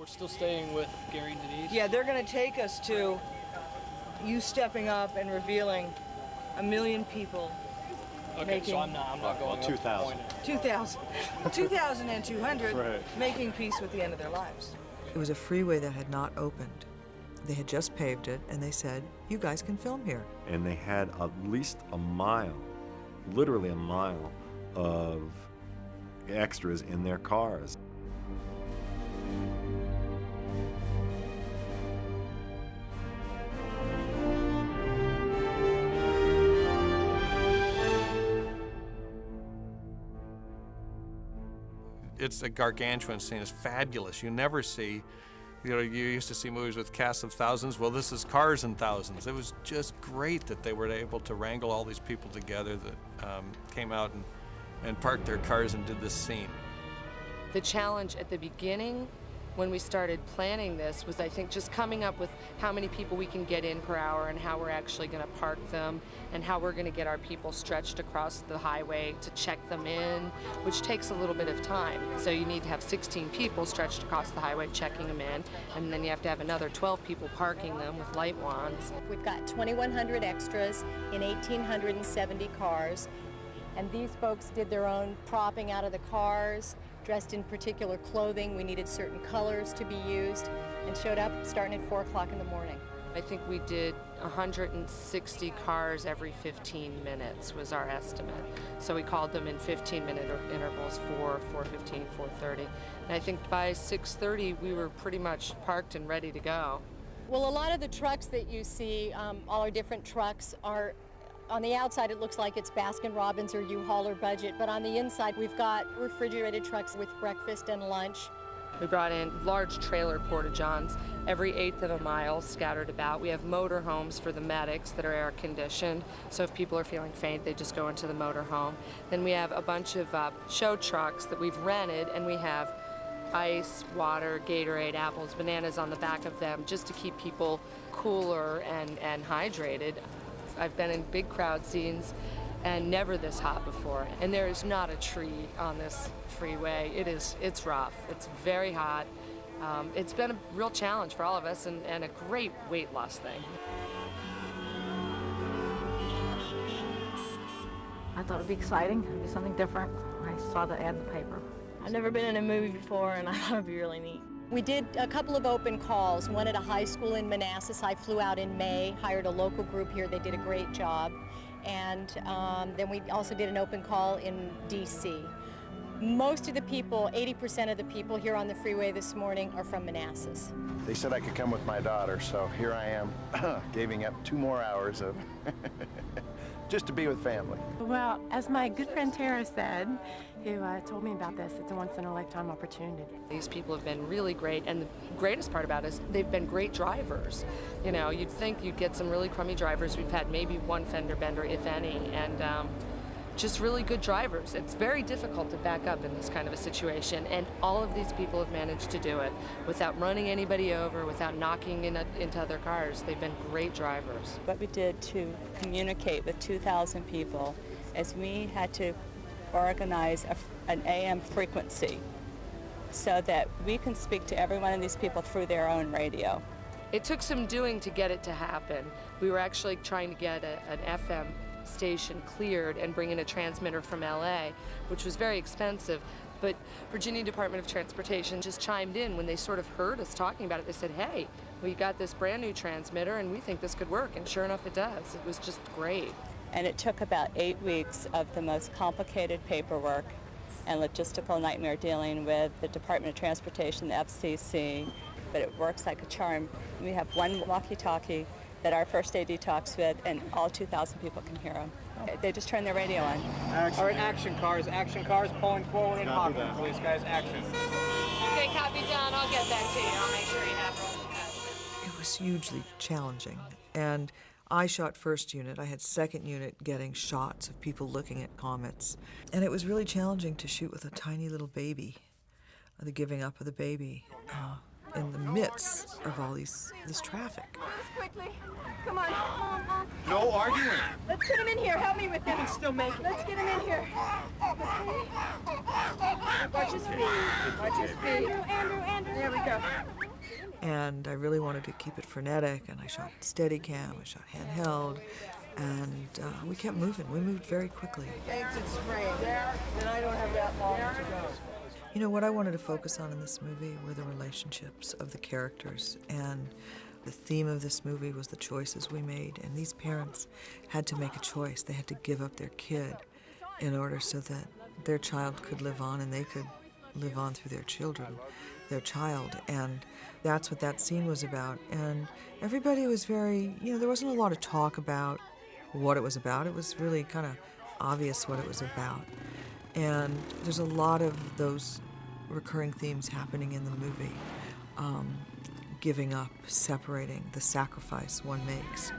We're still staying with Gary and Denise? Yeah, they're going to take us to you stepping up and revealing 1 million people. Okay, so I'm not going 2,000. 2,000. 2,200 Right. making peace with the end of their lives. It was a freeway that had not opened. They had just paved it, and they said, you guys can film here. And they had at least a mile, literally a mile, of extras in their cars. It's a gargantuan scene. It's fabulous. You never see, you used to see movies with casts of thousands. Well, this is cars and thousands. It was just great that they were able to wrangle all these people together that came out and parked their cars and did this scene. The challenge at the beginning, when we started planning this, was I think just coming up with how many people we can get in per hour and how we're actually going to park them and how we're going to get our people stretched across the highway to check them in, which takes a little bit of time. So you need to have 16 people stretched across the highway checking them in, and then you have to have another 12 people parking them with light wands. We've got 2,100 extras in 1,870 cars, and these folks did their own propping out of the cars, dressed in particular clothing. We needed certain colors to be used, and showed up starting at 4 o'clock in the morning. I think we did 160 cars every 15 minutes was our estimate. So we called them in 15-minute intervals, 4, 4:15, 4:30. And I think by 6:30 we were pretty much parked and ready to go. Well, a lot of the trucks that you see, all our different trucks are, on the outside it looks like it's Baskin-Robbins or U-Haul or Budget, but on the inside we've got refrigerated trucks with breakfast and lunch. We brought in large trailer porta-johns, every 1/8 of a mile scattered about. We have motor homes for the medics that are air conditioned, so if people are feeling faint, they just go into the motor home. Then we have a bunch of show trucks that we've rented, and we have ice, water, Gatorade, apples, bananas on the back of them just to keep people cooler and hydrated. I've been in big crowd scenes and never this hot before. And there is not a tree on this freeway. It's rough. It's very hot. It's been a real challenge for all of us and a great weight loss thing. I thought it'd be exciting, it'd be something different. I saw the ad in the paper. I've never been in a movie before, and I thought it'd be really neat. We did a couple of open calls, one at a high school in Manassas. I flew out in May, hired a local group here. They did a great job. And then we also did an open call in D.C. Most of the people, 80% of the people here on the freeway this morning are from Manassas. They said I could come with my daughter, so here I am, giving up 2 more hours of just to be with family. Well, as my good friend Tara said, who told me about this, it's a once-in-a-lifetime opportunity. These people have been really great, and the greatest part about it is they've been great drivers. You know, you'd think you'd get some really crummy drivers. We've had maybe one fender bender, if any, and just really good drivers. It's very difficult to back up in this kind of a situation, and all of these people have managed to do it without running anybody over, without knocking into other cars. They've been great drivers. What we did to communicate with 2,000 people is we had to organize an AM frequency so that we can speak to every one of these people through their own radio. It took some doing to get it to happen. We were actually trying to get an FM station cleared and bring in a transmitter from LA, which was very expensive. But Virginia Department of Transportation just chimed in when they sort of heard us talking about it. They said, hey, we got this brand new transmitter and we think this could work. And sure enough, it does. It was just great. And it took about 8 weeks of the most complicated paperwork and logistical nightmare dealing with the Department of Transportation, the FCC, but it works like a charm. We have one walkie-talkie that our first AD talks with, and all 2,000 people can hear them. They just turn their radio on. All right, action cars pulling forward and hopping. Police guys, action. Okay, copy done. I'll get that to you. I'll make sure you have it. It was hugely challenging, and I shot first unit. I had second unit getting shots of people looking at comets. And it was really challenging to shoot with a tiny little baby, the giving up of the baby. in the midst of all this traffic. Quickly. Come on. Mom. No arguing. Let's get him in here. Help me with him. Still make it. Let's get him in here. Watch his feet. Watch his feet. Andrew. There we go. And I really wanted to keep it frenetic, and I shot Steadicam, I shot handheld, and we kept moving. We moved very quickly. Exit spray there, then I don't have that long to go. You know, what I wanted to focus on in this movie were the relationships of the characters, and the theme of this movie was the choices we made, and these parents had to make a choice. They had to give up their kid in order so that their child could live on, and they could live on through their child, and that's what that scene was about. And everybody was very, there wasn't a lot of talk about what it was about. It was really kind of obvious what it was about. And there's a lot of those recurring themes happening in the movie. Giving up, separating, the sacrifice one makes.